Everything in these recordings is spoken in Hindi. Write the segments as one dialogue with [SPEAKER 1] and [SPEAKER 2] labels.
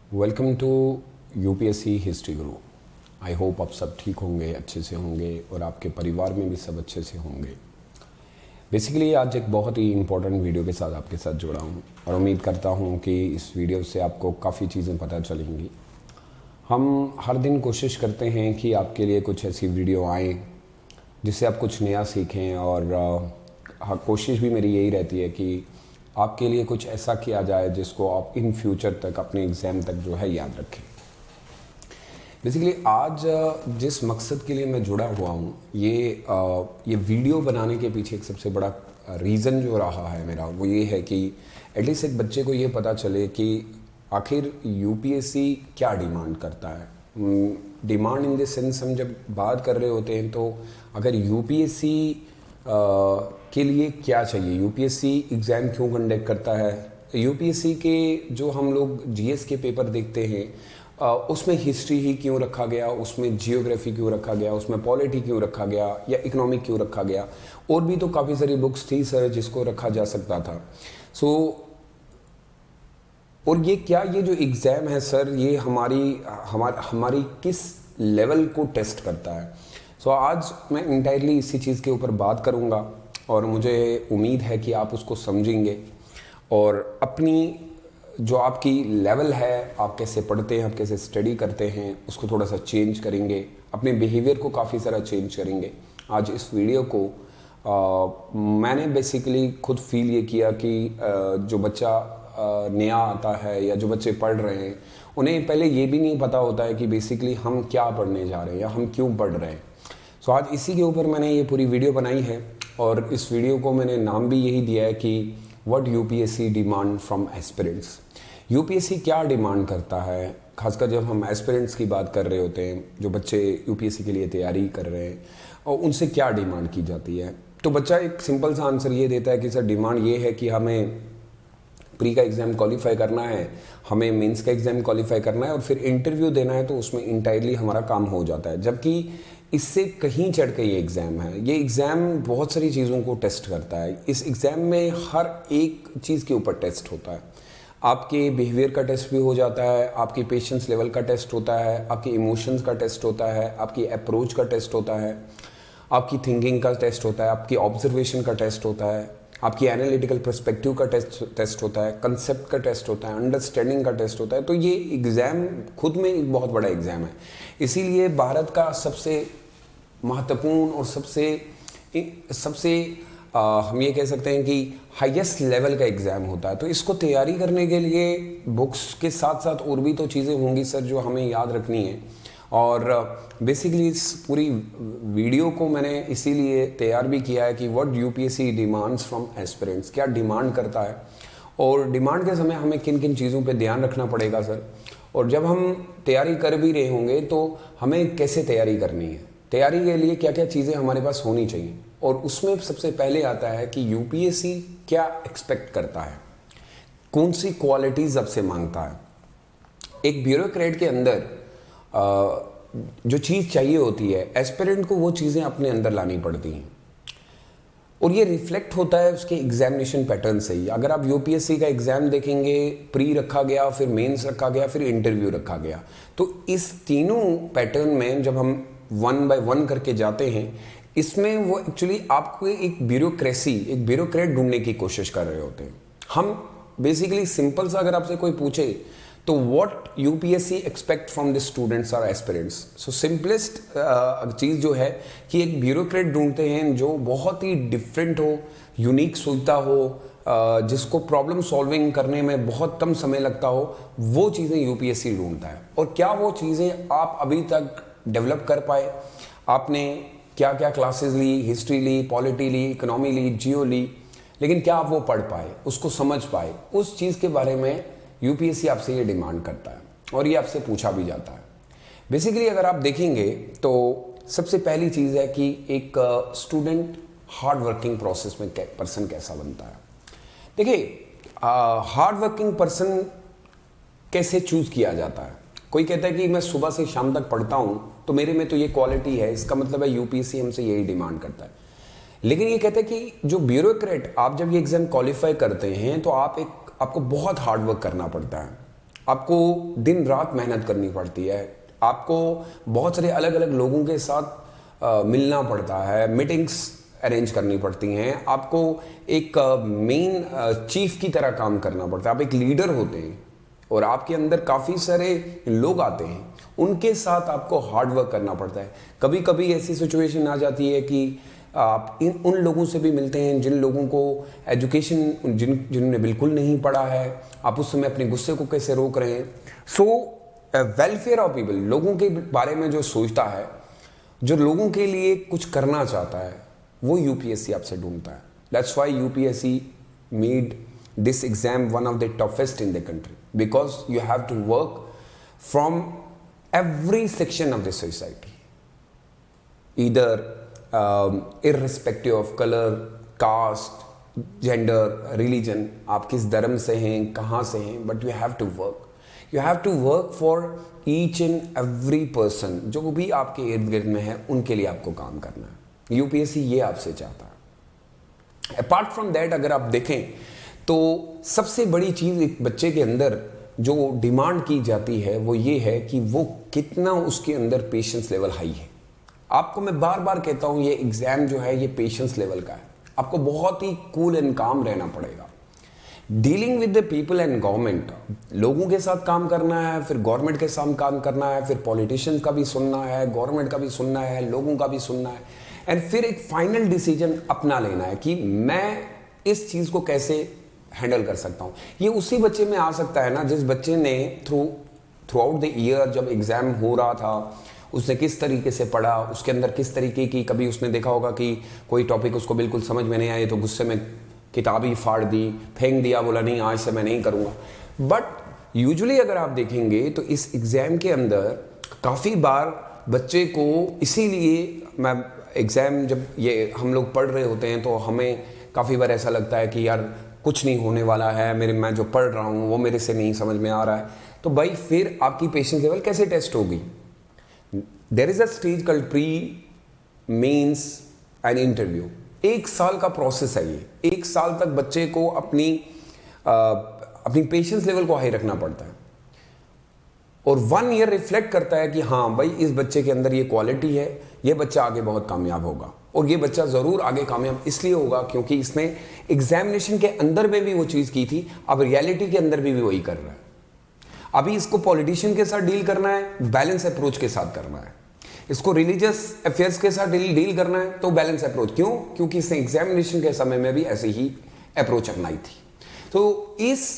[SPEAKER 1] Welcome to UPSC history Guru. I hope आप सब ठीक होंगे, अच्छे से होंगे और आपके परिवार में भी सब अच्छे से होंगे। बेसिकली आज एक बहुत ही इम्पोर्टेंट वीडियो के साथ आपके साथ जुड़ा हूँ और उम्मीद करता हूँ कि इस वीडियो से आपको काफ़ी चीज़ें पता चलेंगी। हम हर दिन कोशिश करते हैं कि आपके लिए कुछ ऐसी वीडियो आए जिससे आप कुछ नया सीखें और कोशिश भी मेरी यही रहती है कि आपके लिए कुछ ऐसा किया जाए जिसको आप इन फ्यूचर तक अपने एग्ज़ाम तक जो है याद रखें। बेसिकली आज जिस मकसद के लिए मैं जुड़ा हुआ हूँ ये वीडियो बनाने के पीछे एक सबसे बड़ा रीज़न जो रहा है मेरा वो ये है कि एटलीस्ट एक बच्चे को ये पता चले कि आखिर यूपीएससी क्या डिमांड करता है। डिमांड इन द सेंस हम जब बात कर रहे होते हैं तो अगर यूपीएससी के लिए क्या चाहिए, यूपीएससी एग्ज़ाम क्यों कंडक्ट करता है, यूपीएससी के जो हम लोग जीएस के पेपर देखते हैं उसमें हिस्ट्री ही क्यों रखा गया, उसमें जियोग्राफी क्यों रखा गया, उसमें पॉलिटी क्यों रखा गया या इकोनॉमिक क्यों रखा गया। और भी तो काफ़ी सारी बुक्स थी सर जिसको रखा जा सकता था। और ये जो एग्ज़ाम है सर ये हमारी किस लेवल को टेस्ट करता है। आज मैं इंटायरली इसी चीज़ के ऊपर बात करूँगा और मुझे उम्मीद है कि आप उसको समझेंगे और अपनी जो आपकी लेवल है, आप कैसे पढ़ते हैं, आप कैसे स्टडी करते हैं, उसको थोड़ा सा चेंज करेंगे, अपने बिहेवियर को काफ़ी सारा चेंज करेंगे। आज इस वीडियो को मैंने बेसिकली खुद फील ये किया कि जो बच्चा नया आता है या जो बच्चे पढ़ रहे हैं उन्हें पहले ये भी नहीं पता होता है कि बेसिकली हम क्या पढ़ने जा रहे हैं या हम क्यों पढ़ रहे हैं। आज इसी के ऊपर मैंने ये पूरी वीडियो बनाई है और इस वीडियो को मैंने नाम भी यही दिया है कि what UPSC demand from aspirants. UPSC क्या डिमांड करता है, खासकर जब हम एस्पिरेंट्स की बात कर रहे होते हैं, जो बच्चे यूपीएससी के लिए तैयारी कर रहे हैं और उनसे क्या डिमांड की जाती है। तो बच्चा एक सिंपल सा आंसर ये देता है कि सर डिमांड ये है कि हमें प्री का एग्ज़ाम क्वालिफाई करना है, हमें मेंस का एग्ज़ाम क्वालिफाई करना है और फिर इंटरव्यू देना है, तो उसमें इंटायरली हमारा काम हो जाता है। जबकि इससे कहीं चढ़ के ये एग्ज़ाम है, ये एग्ज़ाम बहुत सारी चीज़ों को टेस्ट करता है। इस एग्ज़ाम में हर एक चीज़ के ऊपर टेस्ट होता है। आपके बिहेवियर का टेस्ट भी हो जाता है, आपकी पेशेंस लेवल का टेस्ट होता है, आपके इमोशंस का टेस्ट होता है, आपकी अप्रोच का टेस्ट होता है, आपकी थिंकिंग का टेस्ट होता है, आपकी ऑब्जर्वेशन का टेस्ट होता है, आपकी एनालिटिकल पर्सपेक्टिव का टेस्ट होता है, कंसेप्ट का टेस्ट होता है, अंडरस्टैंडिंग का टेस्ट होता है। तो ये एग्ज़ाम खुद में एक बहुत बड़ा एग्ज़ाम है। इसीलिए भारत का सबसे महत्वपूर्ण और सबसे हम ये कह सकते हैं कि हाईएस्ट लेवल का एग्ज़ाम होता है। तो इसको तैयारी करने के लिए बुक्स के साथ साथ और भी तो चीज़ें होंगी सर जो हमें याद रखनी है। और बेसिकली इस पूरी वीडियो को मैंने इसीलिए तैयार भी किया है कि what UPSC demands from aspirants, क्या डिमांड करता है और डिमांड के समय हमें किन किन चीज़ों पे ध्यान रखना पड़ेगा सर। और जब हम तैयारी कर भी रहे होंगे तो हमें कैसे तैयारी करनी है, तैयारी के लिए क्या क्या चीज़ें हमारे पास होनी चाहिए। और उसमें सबसे पहले आता है कि यूपीएससी क्या एक्सपेक्ट करता है, कौन सी क्वालिटीज़ आपसे मांगता है। एक ब्यूरोक्रेट के अंदर जो चीज़ चाहिए होती है, एस्पिरेंट को वो चीज़ें अपने अंदर लानी पड़ती हैं और ये रिफ्लेक्ट होता है उसके एग्जामिनेशन पैटर्न से ही। अगर आप यूपीएससी का एग्ज़ाम देखेंगे, प्री रखा गया, फिर मेंस रखा गया, फिर इंटरव्यू रखा गया, तो इस तीनों पैटर्न में जब हम 1 बाय 1 करके जाते हैं, इसमें वो एक्चुअली आपको एक ब्यूरोक्रेट ढूंढने की कोशिश कर रहे होते हैं। हम बेसिकली सिंपल सा अगर आपसे कोई पूछे तो what UPSC expect from the students और एस्पिरेंट्स, सो सिंपलेस्ट चीज़ जो है कि एक ब्यूरोक्रेट ढूंढते हैं जो बहुत ही डिफरेंट हो, यूनिक सोचता हो, जिसको प्रॉब्लम सॉल्विंग करने में बहुत कम समय लगता हो, वो चीज़ें यूपीएससी ढूंढता है। और क्या वो चीज़ें आप अभी तक डेवलप कर पाए, आपने क्या क्या क्लासेस ली, हिस्ट्री ली, पॉलिटी ली, इकोनॉमी ली, जियो ली, लेकिन क्या आप वो पढ़ पाए, उसको समझ पाए, उस चीज़ के बारे में यूपीएससी आपसे ये डिमांड करता है और ये आपसे पूछा भी जाता है। बेसिकली अगर आप देखेंगे तो सबसे पहली चीज़ है कि एक स्टूडेंट हार्ड वर्किंग प्रोसेस में पर्सन कैसा बनता है। देखिए हार्ड वर्किंग पर्सन कैसे चूज़ किया जाता है। कोई कहता है कि मैं सुबह से शाम तक पढ़ता हूँ तो मेरे में तो ये क्वालिटी है, इसका मतलब है यूपीएससी हमसे यही डिमांड करता है। लेकिन ये कहते हैं कि जो ब्यूरोक्रेट, आप जब ये एग्ज़ाम क्वालिफाई करते हैं तो आपको बहुत हार्ड वर्क करना पड़ता है। आपको दिन रात मेहनत करनी पड़ती है, आपको बहुत सारे अलग अलग लोगों के साथ मिलना पड़ता है, मीटिंग्स अरेंज करनी पड़ती हैं, आपको एक मेन चीफ की तरह काम करना पड़ता है, आप एक लीडर होते हैं और आपके अंदर काफ़ी सारे लोग आते हैं, उनके साथ आपको हार्ड वर्क करना पड़ता है। कभी कभी ऐसी सिचुएशन आ जाती है कि आप उन लोगों से भी मिलते हैं जिन लोगों को एजुकेशन जिन्होंने बिल्कुल नहीं पढ़ा है, आप उस समय अपने गुस्से को कैसे रोक रहे हैं। सो वेलफेयर ऑफ पीपल, लोगों के बारे में जो सोचता है, जो लोगों के लिए कुछ करना चाहता है, वो यूपीएससी आपसे ढूंढता है। That's why UPSC made this exam one of the toughest in the country, because you have to work from every section of the society, either irrespective of color, caste, gender, religion, आप किस धर्म से हैं, कहाँ से हैं, but you have to work for each and every person, जो भी आपके इर्द गिर्द में है उनके लिए आपको काम करना है। यूपीएससी ये आपसे चाहता है। अपार्ट फ्रॉम दैट अगर आप देखें तो सबसे बड़ी चीज़ एक बच्चे के अंदर जो डिमांड की जाती है वो ये है कि वो कितना उसके अंदर पेशेंस लेवल हाई है। आपको मैं बार बार कहता हूँ ये एग्ज़ाम जो है ये पेशेंस लेवल का है, आपको बहुत ही कूल एंड काम रहना पड़ेगा। Dealing with the people and government, लोगों के साथ काम करना है, फिर गवर्नमेंट के साथ काम करना है, फिर पॉलिटिशियंस का भी सुनना है, गवर्नमेंट का भी सुनना है, लोगों का भी सुनना है, एंड फिर एक फाइनल डिसीजन अपना लेना है कि मैं इस चीज़ को कैसे हैंडल कर सकता हूँ। ये उसी बच्चे में आ सकता है ना जिस बच्चे ने थ्रू आउट द ईयर जब एग्ज़ाम हो रहा था उसने किस तरीके से पढ़ा, उसके अंदर किस तरीके की, कभी उसने देखा होगा कि कोई टॉपिक उसको बिल्कुल समझ में नहीं आए तो गुस्से में किताब ही फाड़ दी, फेंक दिया, बोला नहीं आज से मैं नहीं करूँगा। बट यूजुअली अगर आप देखेंगे तो इस एग्ज़ाम के अंदर काफ़ी बार बच्चे को, इसीलिए मैं एग्ज़ाम जब ये हम लोग पढ़ रहे होते हैं तो हमें काफ़ी बार ऐसा लगता है कि यार कुछ नहीं होने वाला है, मैं जो पढ़ रहा हूँ वो मेरे से नहीं समझ में आ रहा है, तो भाई फिर आपकी पेशेंस लेवल कैसे टेस्ट होगी। There is a stage called pre mains and interview. 1 साल का प्रोसेस है ये। 1 साल तक बच्चे को अपनी पेशेंस लेवल को हाई रखना पड़ता है और 1 ईयर रिफ्लेक्ट करता है कि हाँ भाई इस बच्चे के अंदर ये क्वालिटी है, ये बच्चा आगे बहुत कामयाब होगा। और ये बच्चा ज़रूर आगे कामयाब इसलिए होगा क्योंकि इसने एग्जामिनेशन के अंदर में भी वो चीज़ की थी, अब रियलिटी के अंदर भी वही कर रहा है। अभी इसको पॉलिटिशियन के साथ डील करना है, बैलेंस अप्रोच के साथ करना है। इसको रिलीजियस अफेयर्स के साथ डील करना है तो बैलेंस अप्रोच। क्यों? क्योंकि इसने एग्जामिनेशन के समय में भी ऐसे ही अप्रोच अपनाई थी। तो इस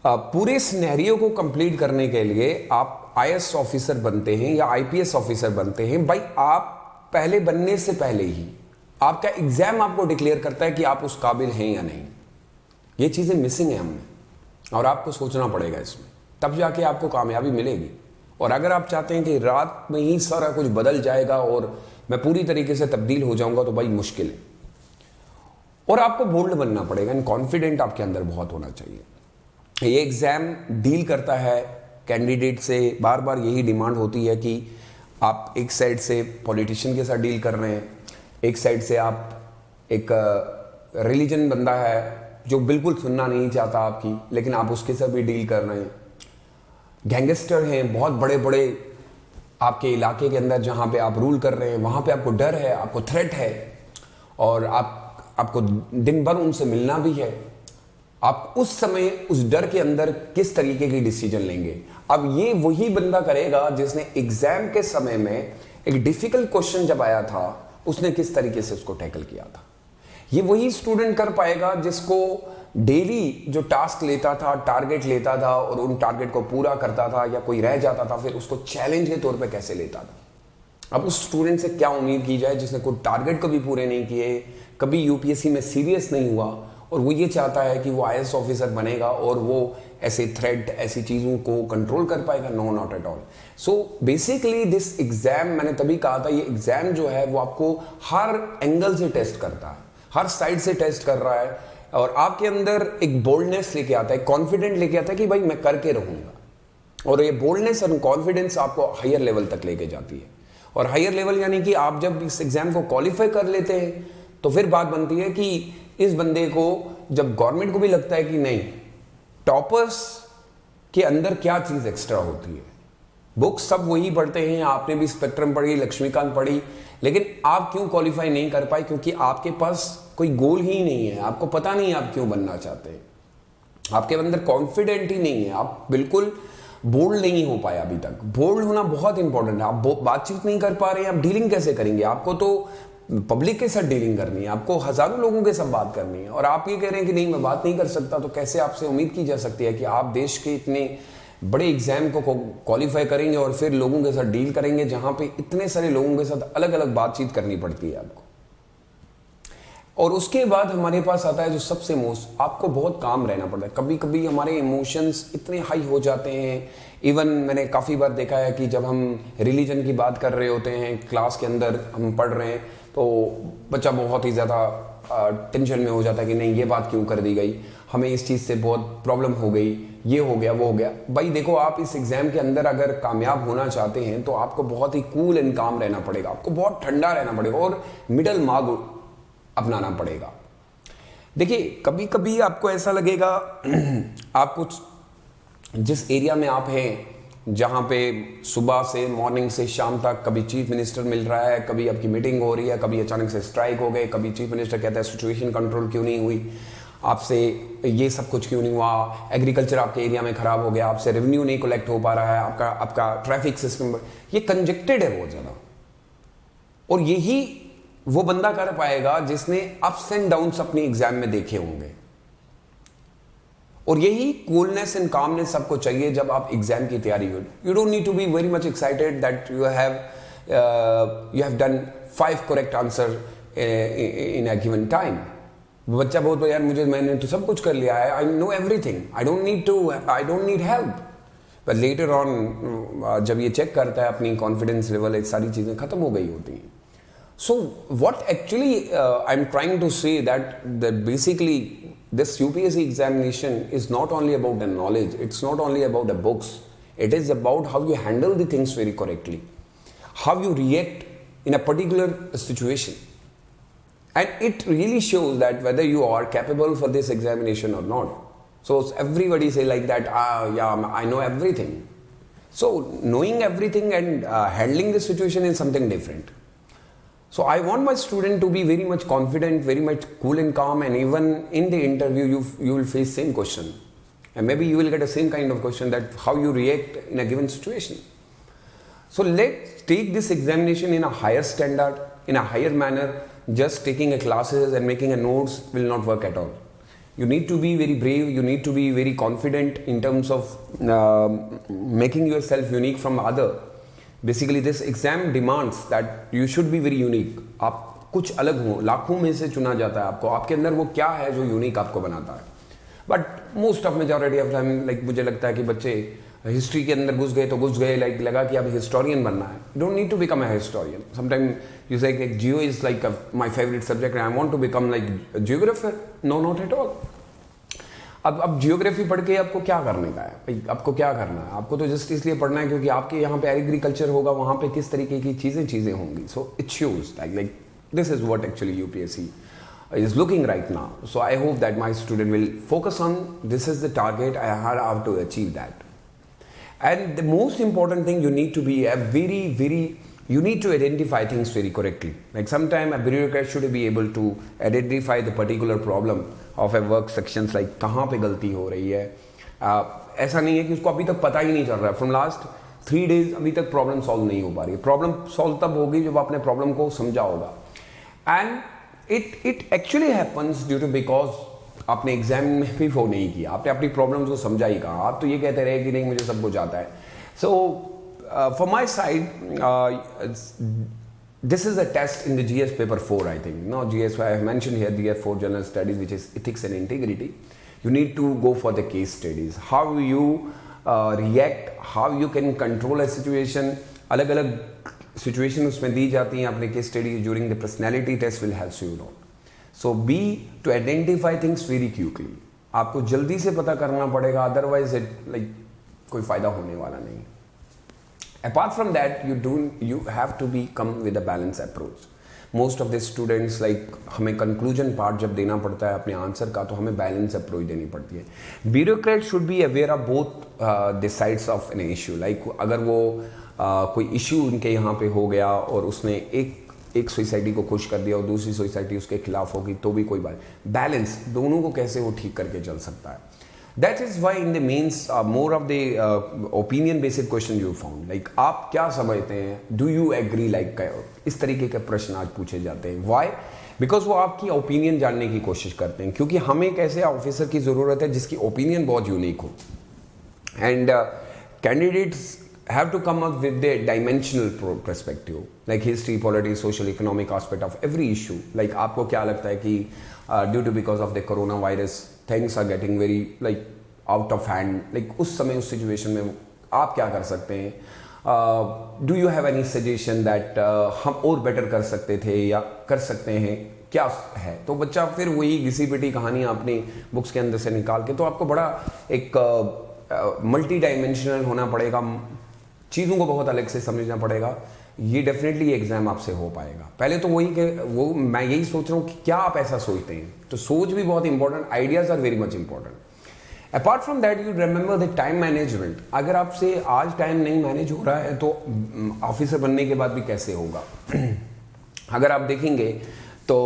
[SPEAKER 1] पूरे सिनेरियो को कंप्लीट करने के लिए आप आईएएस ऑफिसर बनते हैं या आईपीएस ऑफिसर बनते हैं, भाई आप पहले बनने से पहले ही आपका एग्जाम आपको डिक्लेयर करता है कि आप उस काबिल हैं या नहीं। ये चीज़ें मिसिंग है हमने और आपको सोचना पड़ेगा इसमें, तब जाके आपको कामयाबी मिलेगी। और अगर आप चाहते हैं कि रात में ही सारा कुछ बदल जाएगा और मैं पूरी तरीके से तब्दील हो जाऊंगा तो भाई मुश्किल है। और आपको बोल्ड बनना पड़ेगा एंड कॉन्फिडेंट आपके अंदर बहुत होना चाहिए। ये एग्ज़ाम डील करता है कैंडिडेट से, बार बार यही डिमांड होती है कि आप एक साइड से पॉलिटिशियन के साथ डील कर रहे हैं, एक साइड से आप एक रिलीजन बंदा है जो बिल्कुल सुनना नहीं चाहता आपकी, लेकिन आप उसके साथ भी डील कर रहे हैं। गैंगस्टर हैं बहुत बड़े बड़े आपके इलाके के अंदर जहाँ पे आप रूल कर रहे हैं, वहाँ पे आपको डर है, आपको थ्रेट है और आपको दिन भर उनसे मिलना भी है। आप उस समय उस डर के अंदर किस तरीके की डिसीजन लेंगे। अब ये वही बंदा करेगा जिसने एग्जाम के समय में एक डिफिकल्ट क्वेश्चन जब आया था उसने किस तरीके से उसको टैकल किया था। ये वही स्टूडेंट कर पाएगा जिसको डेली जो टास्क लेता था, टारगेट लेता था और उन टारगेट को पूरा करता था, या कोई रह जाता था फिर उसको चैलेंज के तौर पे कैसे लेता था। अब उस स्टूडेंट से क्या उम्मीद की जाए जिसने कोई टारगेट को भी पूरे नहीं किए, कभी यूपीएससी में सीरियस नहीं हुआ और वो ये चाहता है कि वो आईएएस ऑफिसर बनेगा और वो ऐसे थ्रेट, ऐसी चीज़ों को कंट्रोल कर पाएगा। No, not at all. So basically this exam, मैंने तभी कहा था ये एग्जाम जो है वो आपको हर एंगल से टेस्ट करता है, हर साइड से टेस्ट कर रहा है और आपके अंदर एक बोल्डनेस लेके आता है, कॉन्फिडेंट लेके आता है कि भाई मैं करके रहूंगा। और ये बोल्डनेस और कॉन्फिडेंस आपको हायर लेवल तक लेके जाती है। और हायर लेवल यानी कि आप जब इस एग्जाम को क्वालिफाई कर लेते हैं तो फिर बात बनती है कि इस बंदे को, जब गवर्नमेंट को भी लगता है कि नहीं, टॉपर्स कि अंदर क्या चीज़ एक्स्ट्रा होती है। बुक्स सब वही पढ़ते हैं, आपने भी स्पेक्ट्रम पढ़ी, लक्ष्मीकांत पढ़ी, लेकिन आप क्यों क्वालिफाई नहीं कर पाए? क्योंकि आपके पास कोई गोल ही नहीं है, आपको पता नहीं आप क्यों बनना चाहते हैं, आपके अंदर कॉन्फिडेंट ही नहीं है, आप बिल्कुल बोल्ड नहीं हो पाए अभी तक। बोल्ड होना बहुत इंपॉर्टेंट है। आप बातचीत नहीं कर पा रहे हैं, आप डीलिंग कैसे करेंगे? आपको तो पब्लिक के साथ डीलिंग करनी है, आपको हजारों लोगों के साथ बात करनी है, और आप ये कह रहे हैं कि नहीं मैं बात नहीं कर सकता, तो कैसे आपसे उम्मीद की जा सकती है कि आप देश के इतने बड़े एग्जाम को क्वालिफाई करेंगे और फिर लोगों के साथ डील करेंगे जहां पे इतने सारे लोगों के साथ अलग अलग बातचीत करनी पड़ती है आपको। और उसके बाद हमारे पास आता है जो सबसे मोस्ट, आपको बहुत काम रहना पड़ता है। कभी कभी हमारे इमोशंस इतने हाई हो जाते हैं। इवन मैंने काफ़ी बार देखा है कि जब हम रिलीजन की बात कर रहे होते हैं, क्लास के अंदर हम पढ़ रहे हैं, तो बच्चा बहुत ही ज़्यादा टेंशन में हो जाता है कि नहीं ये बात क्यों कर दी गई, हमें इस चीज़ से बहुत प्रॉब्लम हो गई, ये हो गया वो हो गया। भाई देखो, आप इस एग्ज़ाम के अंदर अगर कामयाब होना चाहते हैं तो आपको बहुत ही कूल एंड काम रहना पड़ेगा, आपको बहुत ठंडा रहना पड़ेगा और मिडल मार्ग अपनाना पड़ेगा। देखिए, कभी कभी आपको ऐसा लगेगा आप कुछ जिस एरिया में आप हैं, जहाँ पे सुबह से मॉर्निंग से शाम तक कभी चीफ मिनिस्टर मिल रहा है, कभी आपकी मीटिंग हो रही है, कभी अचानक से स्ट्राइक हो गए, कभी चीफ मिनिस्टर कहता है सिचुएशन कंट्रोल क्यों नहीं हुई, आपसे ये सब कुछ क्यों नहीं हुआ, एग्रीकल्चर आपके एरिया में खराब हो गया, आपसे रेवेन्यू नहीं कलेक्ट हो पा रहा है, आपका ट्रैफिक सिस्टम ये कंजेक्टेड है बहुत ज़्यादा। और यही वो बंदा कर पाएगा जिसने अप्स एंड डाउन्स अपनी एग्जाम में देखे होंगे। और यही कूलनेस एंड कामनेस सबको चाहिए जब आप एग्जाम की तैयारी हो। You don't need to be very much excited that you have done 5 correct answer in a given time. बच्चा बहुत यार मैंने तो सब कुछ कर लिया है, I know everything, I don't need help. पर लेटर ऑन जब ये चेक करता है अपनी कॉन्फिडेंस लेवल, ये सारी चीजें खत्म हो गई होती हैं। So what actually I'm trying to say that basically this UPSC examination is not only about the knowledge, it's not only about the books, it is about how you handle the things very correctly, how you react in a particular situation, and it really shows that whether you are capable for this examination or not. So everybody say like that, yeah, I know everything. So knowing everything and handling the situation is something different. So I want my student to be very much confident, very much cool and calm, and even in the interview you will face same question, and maybe you will get the same kind of question that how you react in a given situation. So let's take this examination in a higher standard, in a higher manner. Just taking a classes and making a notes will not work at all. You need to be very brave, you need to be very confident in terms of making yourself unique from other. Basically this exam demands that you should be very unique. आप कुछ अलग हो, लाखों में से चुना जाता है आपको, आपके अंदर वो क्या है जो यूनिक आपको बनाता है। But most of majority of time like मुझे लगता है कि बच्चे हिस्ट्री के अंदर घुस गए तो घुस गए, लाइक लगा कि अब हिस्टोरियन बनना है। You don't need to become a historian. Sometime you say geo is like my favourite subject, I want to become like geographer. No, not at all. अब जियोग्राफी पढ़ के आपको क्या करने का है भाई? आपको क्या करना है? आपको तो जस्ट इसलिए पढ़ना है क्योंकि आपके यहाँ पे एग्रीकल्चर होगा, वहाँ पे किस तरीके की चीज़ें होंगी। So it shows like this is what actually UPSC is looking right now. So I hope that my student will focus on this is the target, I have to achieve that. And the most important thing, you need to be you need to identify things very correctly. Like sometime a bureaucrat should be able to identify the particular problem of a work sections, like कहाँ पे गलती हो रही है। ऐसा नहीं है कि उसको अभी तक पता ही नहीं चल रहा है, फ्रॉम लास्ट 3 days अभी तक प्रॉब्लम सॉल्व नहीं हो पा रही है। प्रॉब्लम सॉल्व तब होगी जब आपने प्रॉब्लम को समझा होगा। And it actually happens due to because आपने एग्जाम में भी वो नहीं किया, आपने अपनी प्रॉब्लम्स को समझा ही कहा, आप तो ये कहते रहे कि नहीं मुझे सब कुछ आता है। So for my side this is a test in the GS paper 4, I think. No, GS, I have mentioned here GS 4 General Studies, which is Ethics and Integrity. You need to go for the case studies. How you react, how you can control a situation. अलग अलग सिचुएशन उसमें दी जाती हैं अपने case study during the personality test will help you know. So be to identify things very quickly. आपको जल्दी से पता करना पड़ेगा, अदरवाइज इट लाइक कोई फायदा होने वाला नहीं। Apart from that you have to be come with a balanced approach. Most of the students like हमें कंक्लूजन पार्ट जब देना पड़ता है अपने आंसर का, तो हमें बैलेंस अप्रोच देनी पड़ती है. Bureaucrat should be aware of both the sides of an issue. Like अगर वो कोई इशू उनके यहाँ पे हो गया और उसने एक सोसाइटी को खुश कर दिया और दूसरी सोसाइटी उसके खिलाफ होगी, तो भी कोई बात. बैलेंस दोनों को कैसे वो ठीक करके चल सकता है. That is why in the mains more of the opinion based question you found. Like आप क्या समझते हैं, do you agree, like इस तरीके के प्रश्न आज पूछे जाते हैं. Why? Because वो आपकी ओपिनियन जानने की कोशिश करते हैं, क्योंकि हमें एक ऐसे ऑफिसर की ज़रूरत है जिसकी ओपिनियन बहुत यूनिक हो. And candidates have to come up with their dimensional perspective, like history, politics, social, economic aspect of every issue. Like आपको क्या लगता है कि due to because of the coronavirus things are getting very like out of hand. Like उस समय उस situation में आप क्या कर सकते हैं. Do you have any suggestion that हम और better कर सकते थे या कर सकते हैं, क्या है. तो बच्चा फिर वही घिसी पिटी कहानी अपनी बुक्स के अंदर से निकाल के, तो आपको बड़ा एक मल्टी डायमेंशनल होना पड़ेगा, चीज़ों को बहुत अलग से समझना पड़ेगा. ये डेफिनेटली एग्जाम आपसे हो पाएगा. पहले तो वही कि वो मैं यही सोच रहा हूँ कि क्या आप ऐसा सोचते हैं. तो सोच भी बहुत important, ideas are very much important. Apart from that you remember the time management. अगर आपसे आज टाइम नहीं मैनेज हो रहा है तो ऑफिसर बनने के बाद भी कैसे होगा. अगर आप देखेंगे तो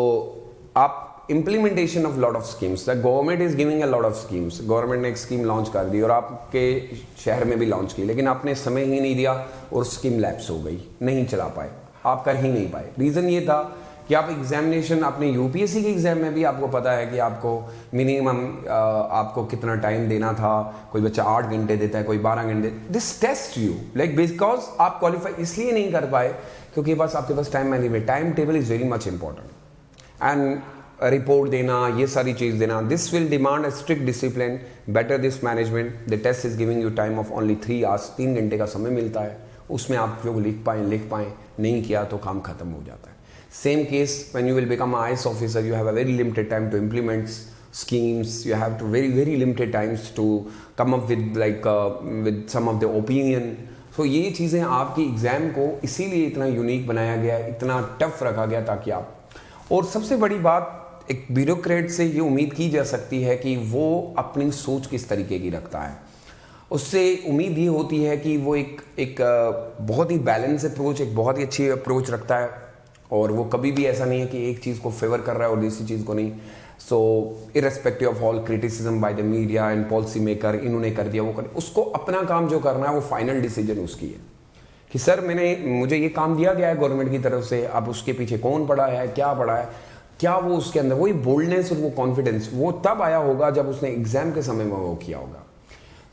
[SPEAKER 1] आप implementation of lot of schemes, the government is giving a lot of schemes. Government ने एक स्कीम लॉन्च कर दी और आपके शहर में भी लॉन्च की, लेकिन आपने समय ही नहीं दिया और स्कीम लैप्स हो गई, नहीं चला पाए, आप कर ही नहीं पाए. रीज़न ये था कि आप एग्जामिनेशन अपने यूपीएससी के एग्जाम में भी आपको पता है कि आपको मिनिमम आपको कितना टाइम देना था. कोई बच्चा 8 घंटे देता है, कोई 12 घंटे. This test you like because आप क्वालिफाई इसलिए नहीं कर पाए क्योंकि बस आपके पास time management, time table is very much important. And report देना, ये सारी चीज़ देना, this will demand a strict discipline, better this management. The test is giving you time of only 3 hours. 3 घंटे का समय मिलता है, उसमें आप जो लिख पाएँ, नहीं किया तो काम खत्म हो जाता है. Same case when you will become IAS officer, you have a very limited time to implement schemes. You have to very limited times to come up with like with some of the opinion. So ये चीज़ें आपकी एग्ज़ाम को इसीलिए इतना यूनिक बनाया गया, इतना टफ रखा गया ताकि आप. और सबसे बड़ी बात, एक ब्यूरोक्रेट से ये उम्मीद की जा सकती है कि वो अपनी सोच किस तरीके की रखता है. उससे उम्मीद ये होती है कि वो एक बहुत ही बैलेंस अप्रोच, एक बहुत ही अच्छी अप्रोच रखता है और वो कभी भी ऐसा नहीं है कि एक चीज़ को फेवर कर रहा है और दूसरी चीज़ को नहीं. So irrespective of all criticism by the media and policy maker, इन्होंने कर दिया वो कर, उसको अपना काम जो करना है वो फाइनल डिसीजन उसकी है कि सर मुझे ये काम दिया गया है गवर्नमेंट की तरफ से, अब उसके पीछे कौन पड़ा है, क्या पड़ा है, क्या वो उसके अंदर वही बोल्डनेस और वो कॉन्फिडेंस वो तब आया होगा जब उसने एग्जाम के समय में वो किया होगा.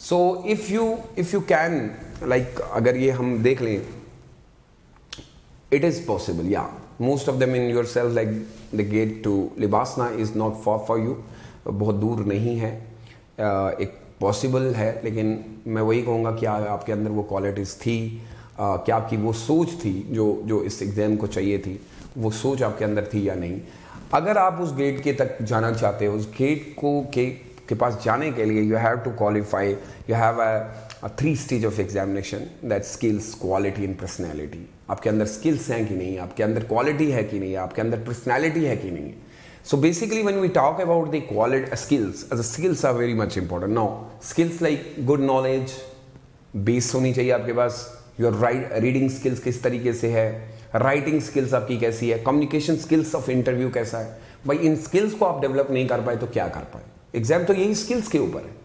[SPEAKER 1] So if you can like, अगर ये हम देख लें, it is possible, yeah. Most of them in yourself, like the gate to Libasna is not far for you. बहुत दूर नहीं है, एक पॉसिबल है. लेकिन मैं वही कहूँगा कि आपके अंदर वो क्वालिटीज़ थी, क्या आपकी वो सोच थी जो इस एग्ज़ाम को चाहिए थी, वो सोच आपके अंदर थी या नहीं. अगर आप उस गेट के तक जाना चाहते हो, उस गेट के पास जाने के लिए you have to qualify, you have a 3 stage of examination, that skills, quality and personality. आपके अंदर skills हैं कि नहीं, आपके अंदर quality है कि नहीं, आपके अंदर personality है कि नहीं. So basically when we talk about the quality skills, the skills are very much important. Now skills like good knowledge, base होनी चाहिए आपके पास, your reading skills किस तरीके से है, writing skills आपकी कैसी है, communication skills of interview कैसा है. भाई इन skills को आप develop नहीं कर पाए तो क्या कर पाए. एग्जाम तो यही skills के ऊपर है.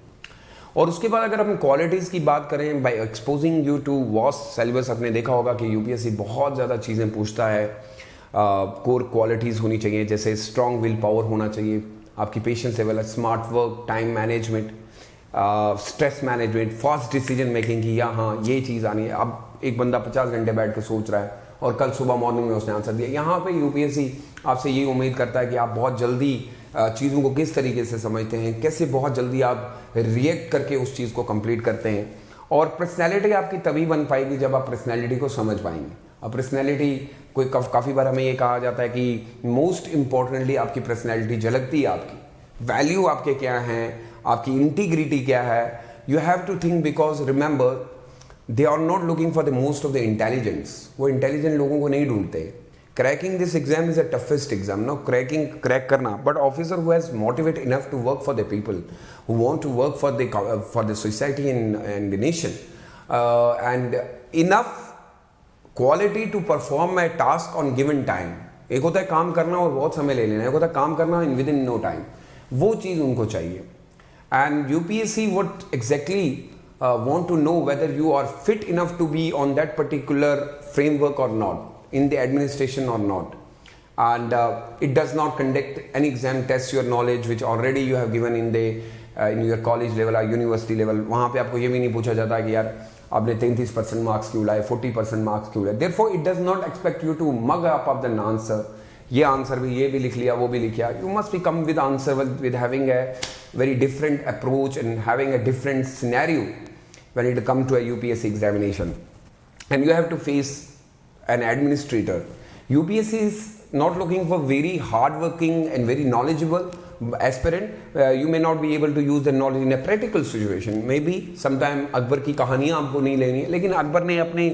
[SPEAKER 1] और उसके बाद अगर हम क्वालिटीज़ की बात करें, by exposing you to vast syllabus, आपने देखा होगा कि यूपीएससी बहुत ज़्यादा चीज़ें पूछता है. कोर क्वालिटीज़ होनी चाहिए, जैसे स्ट्रॉन्ग विल पावर होना चाहिए, आपकी patience level, smart work, time management, stress management, fast decision making की हाँ ये चीज़ आनी है. अब एक बंदा 50 घंटे बैठ के सोच रहा है और कल सुबह मॉर्निंग में उसने आंसर दिया. यहाँ पे यूपीएससी आपसे ये उम्मीद करता है कि आप बहुत जल्दी चीज़ों को किस तरीके से समझते हैं, कैसे बहुत जल्दी आप रिएक्ट करके उस चीज़ को कंप्लीट करते हैं. और पर्सनैलिटी आपकी तभी बन पाएगी जब आप पर्सनैलिटी को समझ पाएंगे. अब पर्सनैलिटी कोई काफ़ी बार हमें ये कहा जाता है कि मोस्ट इम्पॉर्टेंटली आपकी पर्सनैलिटी झलकती है, आपकी वैल्यू आपके क्या हैं, आपकी इंटीग्रिटी क्या है. You have to think, because remember they are not looking for the most of the intelligence. वो इंटेलिजेंट लोगों को नहीं ढूंढते, Cracking this exam is the toughest exam. Now crack करना, but officer who has motivate enough to work for the people, who want to work for the society and the nation, and enough quality to perform a task on given time. एक होता है काम करना और बहुत समय ले लेना, एक होता है काम करना विद इन नो टाइम, वो चीज़ उनको चाहिए. And UPSC would exactly want to know whether you are fit enough to be on that particular framework or not, in the administration or not. And it does not conduct any exam, test your knowledge which already you have given in your college level or university level. वहाँ पे आपको ये भी नहीं पूछा जाता कि यार आपने 33% मार्क्स क्यों लाए, 40% मार्क्स क्यों लाए. Therefore it does not expect you to mug up of an answer. ये आंसर भी, ये भी लिख लिया, वो भी लिख लिया. You must be come with answer with having a very different approach and having a different scenario when it comes to a UPSC examination. And you have to face an administrator. UPSC is not looking for very hardworking and very knowledgeable aspirant. You may not be able to use the knowledge in a practical situation. Maybe sometime Akbar की कहानियाँ आपको नहीं लेनी है, लेकिन अकबर ने अपने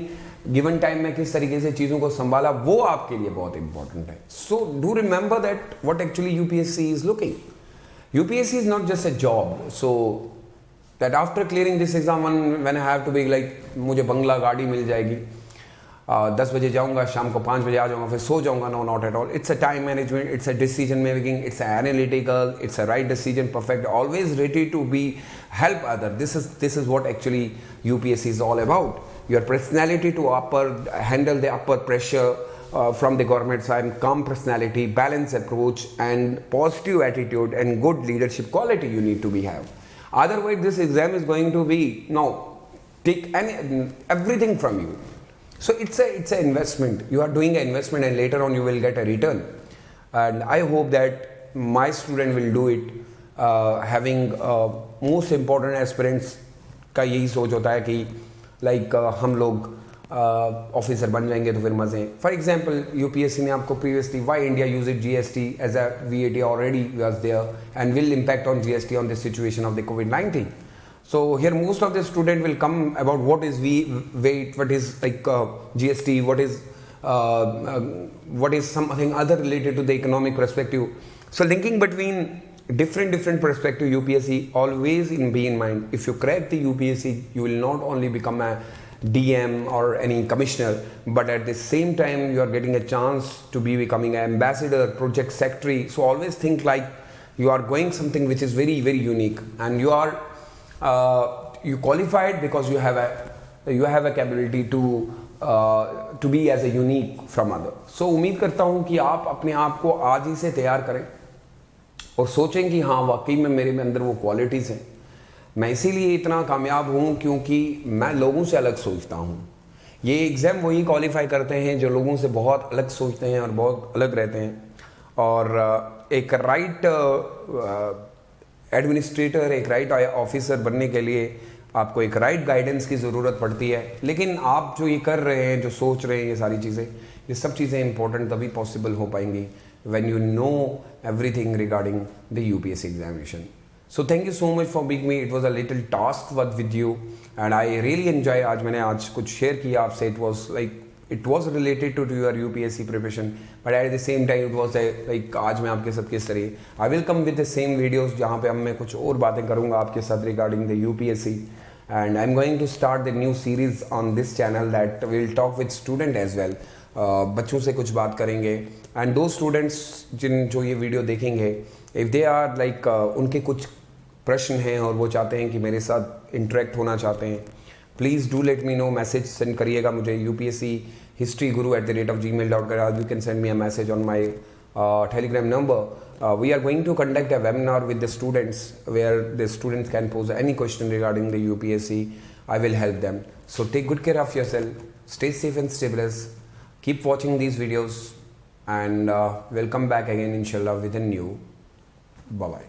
[SPEAKER 1] गिवन टाइम में किस तरीके से चीज़ों को संभाला वो आपके लिए बहुत इंपॉर्टेंट है. So do remember that what actually UPSC is looking. UPSC is not just a job. So that after clearing this exam, when I have to be like मुझे बंगला गाड़ी मिल जाएगी, 10 बजे जाऊंगा, शाम को 5 बजे आ जाऊंगा, फिर सो जाऊंगा. No, not at all. It's a time management, it's a decision making, it's analytical, it's a right decision, perfect, always ready to be help other. This is what actually UPSC is all about. Your personality to handle the upper pressure from the government side, calm personality, balanced approach, and positive attitude and good leadership quality you need to be have. Otherwise, this exam is going to be take everything from you. So it's an investment. You are doing an investment, and later on you will get a return. And I hope that my student will do it. Having most important aspirants का यही सोच होता है कि लाइक हम लोग ऑफिसर बन जाएंगे तो फिर मज़े. फॉर एग्जाम्पल UPSC ने आपको previously why India use it GST as a VAT already was there and will impact on GST on the situation of the COVID-19. So here most of the student will come about what is VAT, what is like GST, what is something other related to the economic perspective. So linking between different perspective, UPSC always be in mind. If you crack the UPSC, you will not only become a DM or any commissioner, but at the same time you are getting a chance to be becoming an ambassador, project secretary. So always think like you are going something which is very unique, and you are you qualified because you have a capability to be as a unique from other. So उम्मीद करता हूँ कि आप अपने आप को आज ही से तैयार करें और सोचें कि हाँ वाकई में मेरे में अंदर वो क्वालिटीज़ हैं. मैं इसीलिए इतना कामयाब हूँ क्योंकि मैं लोगों से अलग सोचता हूँ. ये एग्ज़ाम वही क्वालिफाई करते हैं जो लोगों से बहुत अलग सोचते हैं और बहुत अलग रहते हैं. और एक राइट एडमिनिस्ट्रेटर, एक राइट ऑफिसर बनने के लिए आपको एक राइट गाइडेंस की ज़रूरत पड़ती है. लेकिन आप जो ये कर रहे हैं, जो सोच रहे हैं, ये सारी चीज़ें, ये सब चीज़ें इंपॉर्टेंट तभी पॉसिबल हो पाएंगी when you know everything regarding the UPSC examination. So thank you so much for being me. It was a little task with you and I really enjoy. आज मैंने आज कुछ शेयर किया आपसे. It was related to your UPSC preparation, but at the same time it was like आज मैं आपके साथ किस तरह I will come with the same videos जहाँ पे मैं कुछ और बातें करूँगा आपके साथ regarding the UPSC. And I'm going to start the new series on this channel that will talk with student as well. बच्चों से कुछ बात करेंगे. एंड दो स्टूडेंट्स जो ये वीडियो देखेंगे, इफ़ दे आर लाइक उनके कुछ प्रश्न हैं और वो चाहते हैं कि मेरे साथ इंटरेक्ट होना चाहते हैं, please do let me know. Message send करिएगा मुझे UPSC history@gmail.com. You can send me a message on my Telegram number. We are going to conduct a webinar with the students where the students can pose any question regarding the UPSC. I will help them. So take good care of yourself. Stay safe and stay blessed. Keep watching these videos and we'll come back again inshallah with a new. Bye bye.